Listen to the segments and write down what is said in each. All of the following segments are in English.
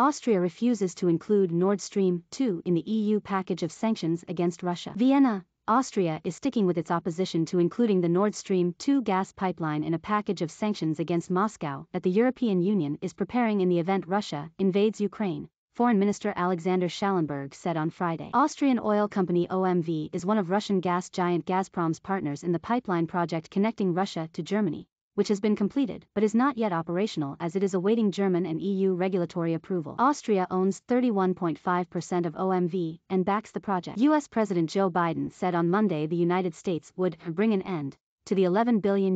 Austria refuses to include Nord Stream 2 in the EU package of sanctions against Russia. Vienna, Austria is sticking with its opposition to including the Nord Stream 2 gas pipeline in a package of sanctions against Moscow that the European Union is preparing in the event Russia invades Ukraine, Foreign Minister Alexander Schallenberg said on Friday. Austrian oil company OMV is one of Russian gas giant Gazprom's partners in the pipeline project connecting Russia to Germany, which has been completed but is not yet operational as it is awaiting German and EU regulatory approval. Austria owns 31.5% of OMV and backs the project. U.S. President Joe Biden said on Monday the United States would bring an end to the $11 billion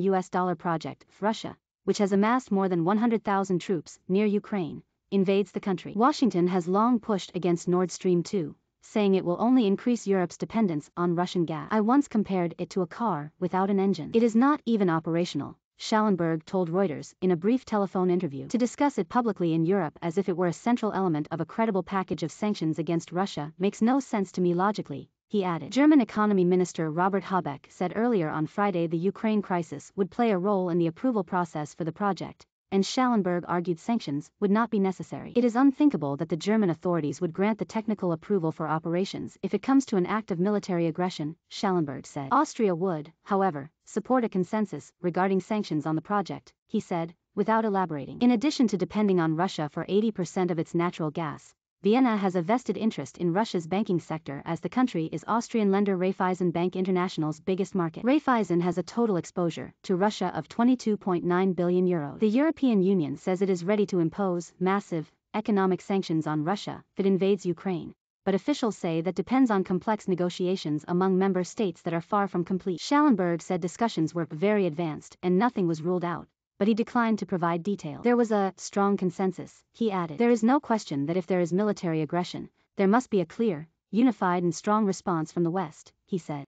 project if Russia, which has amassed more than 100,000 troops near Ukraine, invades the country. Washington has long pushed against Nord Stream 2, saying it will only increase Europe's dependence on Russian gas. I once compared it to a car without an engine. It is not even operational, Schallenberg told Reuters in a brief telephone interview. To discuss it publicly in Europe as if it were a central element of a credible package of sanctions against Russia makes no sense to me logically, he added. German Economy Minister Robert Habeck said earlier on Friday the Ukraine crisis would play a role in the approval process for the project, and Schallenberg argued sanctions would not be necessary. It is unthinkable that the German authorities would grant the technical approval for operations if it comes to an act of military aggression, Schallenberg said. Austria would, however, support a consensus regarding sanctions on the project, he said, without elaborating. In addition to depending on Russia for 80% of its natural gas, Vienna has a vested interest in Russia's banking sector as the country is Austrian lender Raiffeisen Bank International's biggest market. Raiffeisen has a total exposure to Russia of €22.9 billion. The European Union says it is ready to impose massive economic sanctions on Russia if it invades Ukraine, but officials say that depends on complex negotiations among member states that are far from complete. Schallenberg said discussions were very advanced and nothing was ruled out, but he declined to provide detail. There was a strong consensus, he added. There is no question that if there is military aggression, there must be a clear, unified and strong response from the West, he said.